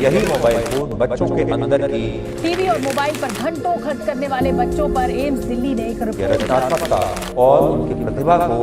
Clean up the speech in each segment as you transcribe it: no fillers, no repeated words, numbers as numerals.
यही mobile phone बच्चों के अंदर की टीवी और मोबाइल पर घंटों खर्च करने वाले बच्चों पर एम्स दिल्ली ने एक रिपोर्ट रचनात्मकता और उनकी प्रतिभा को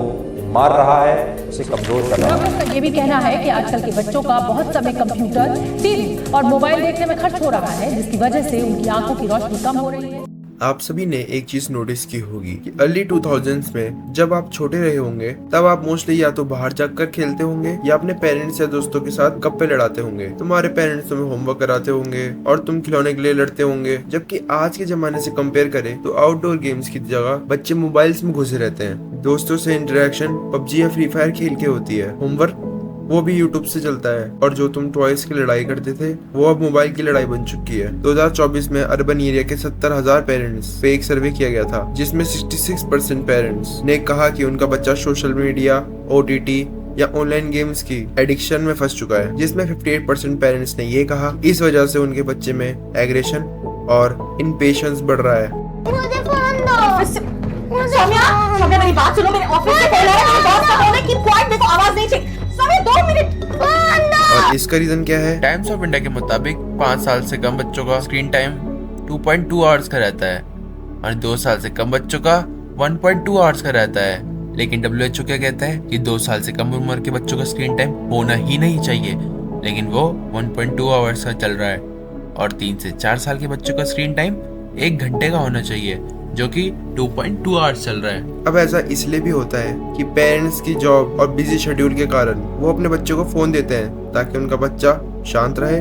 मार रहा है, उसे कमजोर कर रहा है। डॉक्टर्स का ये भी कहना है कि आजकल के बच्चों का बहुत समय कंप्यूटर, टीवी और मोबाइल देखने में खर्च हो रहा है, जिसकी वजह से उनकी आंखों की रोशनी कम हो रही है। आप सभी ने एक चीज नोटिस की होगी कि अर्ली 2000s में जब आप छोटे रहे होंगे तब आप मोस्टली या तो बाहर जाकर खेलते होंगे या अपने पेरेंट्स या दोस्तों के साथ गप्पे लड़ाते होंगे। तुम्हारे पेरेंट्स तुम्हें होमवर्क कराते होंगे और तुम खिलौने के लिए लड़ते होंगे। जबकि आज के जमाने से कंपेयर करें तो आउटडोर गेम्स की जगह बच्चे मोबाइल्स में घुसे रहते हैं। दोस्तों से इंटरेक्शन पबजी या फ्री फायर खेल के होती है। होमवर्क वो भी यूट्यूब से चलता है और जो तुम टॉयज की लड़ाई करते थे वो अब मोबाइल की लड़ाई बन चुकी है। 2024 में अर्बन एरिया के 70,000 पेरेंट्स पे एक सर्वे किया गया था, जिसमें 66% पेरेंट्स ने कहा कि उनका बच्चा सोशल मीडिया, OTT या ऑनलाइन गेम्स की एडिक्शन में फंस चुका है, जिसमें 58% पेरेंट्स ने ये कहा इस वजह से उनके बच्चे में एग्रेशन और इम्पेशंस बढ़ रहा है। मुझे फोन दो। सौम्या, मेरी बात सुनो। मेरे ऑफिस से फोन आया, मेरे बॉस का फोन है। कीप क्वाइट, देखो आवाज नहीं चाहिए। सौम्या 2 मिनट। और इसका रीजन क्या है? टाइम्स ऑफ इंडिया के मुताबिक 5 साल से कम बच्चों का स्क्रीन टाइम 2.2 आवर्स का रहता है और 2 साल से कम बच्चों का 1.2 आवर्स का रहता है। लेकिन WHO क्या कहता है कि 2 साल से कम उम्र के बच्चों का स्क्रीन टाइम होना ही नहीं चाहिए, लेकिन वो 1.2 आवर्स का चल रहा है। और 3 से 4 साल के बच्चों का स्क्रीन टाइम 1 घंटे का होना चाहिए, जो कि 2.2 आवर्स चल रहा है। अब ऐसा इसलिए भी होता है कि पेरेंट्स की जॉब और बिजी शेड्यूल के कारण वो अपने बच्चों को फोन देते हैं ताकि उनका बच्चा शांत रहे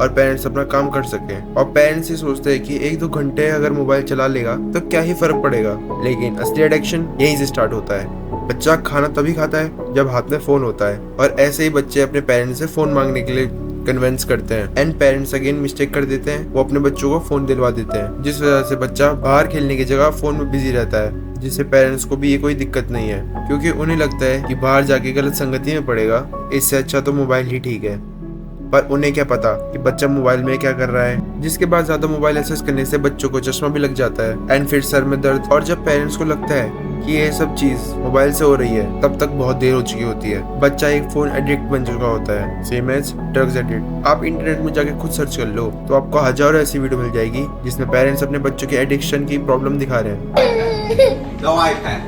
और पेरेंट्स अपना काम कर सकें। और पेरेंट्स ये सोचते हैं कि 1-2 घंटे अगर मोबाइल चला लेगा तो क्या ही फर्क पड़ेगा, लेकिन असली एडिक्शन यहीं से स्टार्ट होता है। बच्चा खाना तभी खाता है जब हाथ में फोन होता है, और ऐसे ही बच्चे अपने पेरेंट्स से फोन मांगने के लिए कन्विंस करते हैं। एंड पेरेंट्स अगेन मिस्टेक कर देते हैं, वो अपने बच्चों को फोन दिलवा देते हैं, जिस वजह से बच्चा बाहर खेलने की जगह फोन में बिजी रहता है, जिससे पेरेंट्स को भी ये कोई दिक्कत नहीं है, क्योंकि उन्हें लगता है कि बाहर जाके गलत संगति में पड़ेगा, इससे अच्छा तो मोबाइल ही ठीक है। पर उन्हें क्या पता कि बच्चा मोबाइल में क्या कर रहा है, जिसके बाद ज्यादा मोबाइल एक्सेस करने से बच्चों को चश्मा भी लग जाता है एंड फिर सर में दर्द। और जब पेरेंट्स को लगता है कि ये सब चीज मोबाइल से हो रही है, तब तक बहुत देर हो चुकी होती है। बच्चा एक फोन एडिक्ट बन चुका होता है, सेम एज ड्रग्स एडिक्ट। आप इंटरनेट में जाके खुद सर्च कर लो तो आपको हजारों ऐसी वीडियो मिल जाएगी जिसमें पेरेंट्स अपने बच्चों के एडिक्शन की प्रॉब्लम दिखा रहे हैं। No iPad.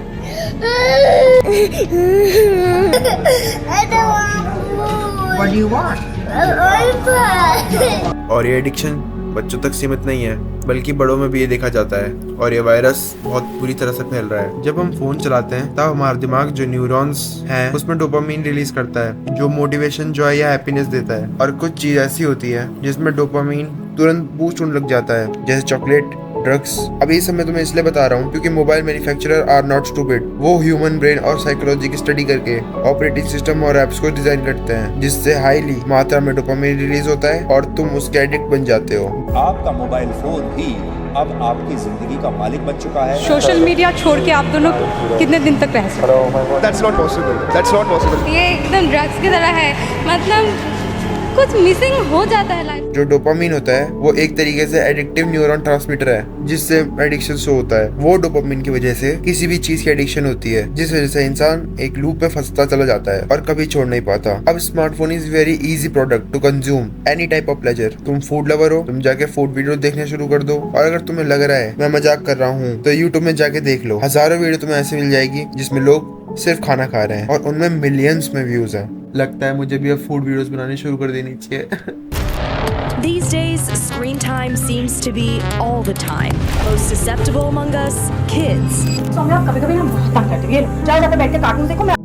I don't want food. What do you want? iPad. और ये एडिक्शन बच्चों तक सीमित नहीं है, बल्कि बड़ों में भी ये देखा जाता है, और ये वायरस बहुत बुरी तरह से फैल रहा है। जब हम फोन चलाते हैं तब हमारा दिमाग जो न्यूरॉन्स हैं उसमें डोपामीन रिलीज करता है, जो मोटिवेशन, जॉय या हैप्पीनेस देता है। और कुछ चीज ऐसी होती है जिसमें डोपामीन तुरंत बूस्ट होने लग जाता है, जैसे चॉकलेट, ड्रग्स। अब ये सब मैं तुम्हें इसलिए बता रहा हूँ क्योंकि mobile manufacturer are not stupid. वो ह्यूमन ब्रेन और साइकोलॉजी की स्टडी करके ऑपरेटिंग सिस्टम और एप्स को डिजाइन करते हैं, जिससे हाईली मात्रा में डोपामिन रिलीज होता है और तुम उसके एडिक्ट बन जाते हो। आपका मोबाइल फोन ही अब आपकी जिंदगी का मालिक बन चुका है। सोशल मीडिया छोड़ के आप दोनों कितने दिन तक रह सकते हो? That's not possible. That's not possible. ये एकदम ड्रग्स की तरह है, मतलब कुछ मिसिंग हो जाता है लाइफ। जो डोपामीन होता है वो एक तरीके से एडिक्टिव न्यूरॉन ट्रांसमीटर है, जिससे एडिक्शन शो होता है। वो डोपामीन की वजह से किसी भी चीज की एडिक्शन होती है, जिस वजह से इंसान एक लूप में फंसता चला जाता है और कभी छोड़ नहीं पाता। अब smartphone is very easy product to consume any type of pleasure. तुम फूड लवर हो, तुम जाके फूड वीडियो देखने शुरू कर दो, और अगर तुम्हें लग रहा है मैं मजाक कर रहा हूँ तो यूट्यूब में जाके देख लो, हजारों वीडियो तुम्हें ऐसे मिल जाएगी जिसमें लोग सिर्फ खाना खा रहे हैं और उनमें मिलियंस में व्यूज हैं। लगता है मुझे भी अब फूड वीडियोस बनानी शुरू कर देनी चाहिए। These days, screen time seems to be all the time. Most susceptible among us, kids. Saumya कभी-कभी ना बहुत तंग करती है। जाओ जाके बैठ के कार्टून देखो। मैं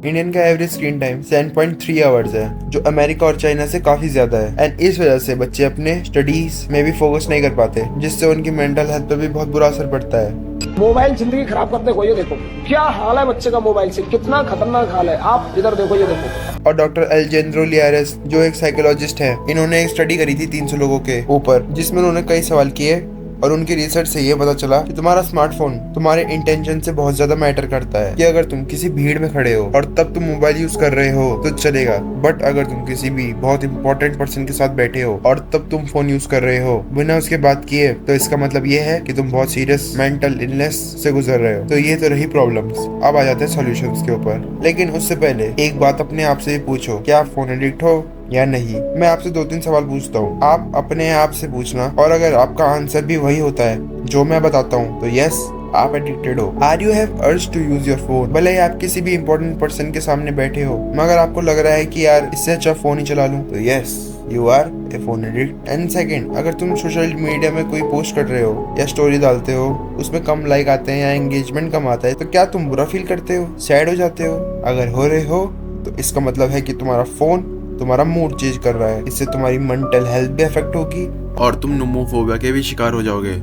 इंडियन का एवरेज स्क्रीन टाइम 7.3 आवर्स है, जो अमेरिका और चाइना से काफी ज्यादा है। एंड इस वजह से बच्चे अपने स्टडीज में भी फोकस नहीं कर पाते, जिससे उनकी मेंटल हेल्थ पर भी बहुत बुरा असर पड़ता है। मोबाइल जिंदगी खराब करते हो, ये देखो क्या हाल है बच्चे का मोबाइल से, कितना खतरनाक हाल है। आप इधर देखो, ये देखो। और डॉक्टर एल्जेंड्रो लियारेस जो एक साइकोलॉजिस्ट है, इन्होंने एक स्टडी करी थी 300 लोगों के ऊपर, जिसमें उन्होंने कई सवाल किए और उनकी रिसर्च से ये पता चला कि तुम्हारा स्मार्टफोन तुम्हारे इंटेंशन से बहुत ज्यादा मैटर करता है। कि अगर तुम किसी भीड़ में खड़े हो और तब तुम मोबाइल यूज कर रहे हो तो चलेगा, बट अगर तुम किसी भी बहुत इंपॉर्टेंट पर्सन के साथ बैठे हो और तब तुम फोन यूज कर रहे हो बिना उसके बात किए, तो इसका मतलब ये है कि तुम बहुत सीरियस मेंटल इलनेस से गुजर रहे हो। तो ये तो रही प्रॉब्लम्स। अब आ जाते हैं सॉल्यूशंस के ऊपर, लेकिन उससे पहले एक बात अपने आप से पूछो, क्या आप फोन एडिक्ट हो या नहीं? मैं आपसे 2-3 सवाल पूछता हूँ, आप अपने आप से पूछना, और अगर आपका आंसर भी वही होता है जो मैं बताता हूँ तो यस, आप एडिक्टेड हो। Are you have urge to use your phone? भले ही आप किसी भी इंपॉर्टेंट पर्सन के सामने बैठे हो, मगर आपको लग रहा है कि यार इससे अच्छा फोन ही चला लूं, तो yes, you are a phone addict. And second, अगर तुम सोशल मीडिया में कोई पोस्ट कर रहे हो या स्टोरी डालते हो, उसमें कम लाइक आते हैं या एंगेजमेंट कम आता है, तो क्या तुम बुरा फील करते हो, सैड हो जाते हो? अगर हो रहे हो तो इसका मतलब है कि तुम्हारा फोन तुम्हारा मूड चेंज कर रहा है। इससे तुम्हारी मेंटल हेल्थ भी अफेक्ट होगी और तुम नोमोफोबिया के भी शिकार हो जाओगे।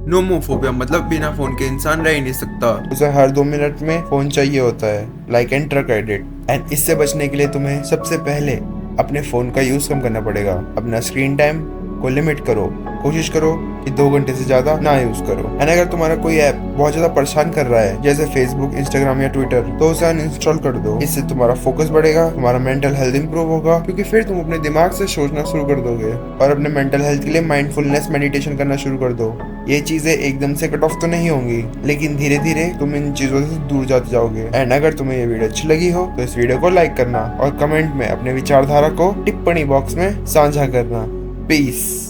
नोमोफोबिया मतलब बिना फोन के इंसान रह ही नहीं सकता, उसे हर 2 मिनट में फोन चाहिए होता है, like an truck addict. And इससे बचने के लिए तुम्हें सबसे पहले अपने फोन का यूज कम करना पड़ेगा। अपना स्क्रीन टाइम को लिमिट करो, कोशिश करो कि 2 घंटे से ज्यादा ना यूज करो। एंड अगर तुम्हारा कोई ऐप बहुत ज्यादा परेशान कर रहा है, जैसे फेसबुक, इंस्टाग्राम या ट्विटर, तो उसे अनइंस्टॉल कर दो। इससे तुम्हारा फोकस बढ़ेगा, तुम्हारा मेंटल हेल्थ इंप्रूव होगा, क्योंकि फिर तुम अपने दिमाग से सोचना शुरू कर दोगे और अपने मेंटल हेल्थ के लिए माइंडफुलनेस मेडिटेशन करना शुरू कर दो। ये चीजें एकदम से कट ऑफ तो नहीं होंगी, लेकिन धीरे धीरे तुम इन चीजों से दूर जाते जाओगे। एंड अगर तुम्हें ये वीडियो अच्छी लगी हो तो इस वीडियो को लाइक करना और कमेंट में अपने विचारधारा को टिप्पणी बॉक्स में साझा करना। पीस।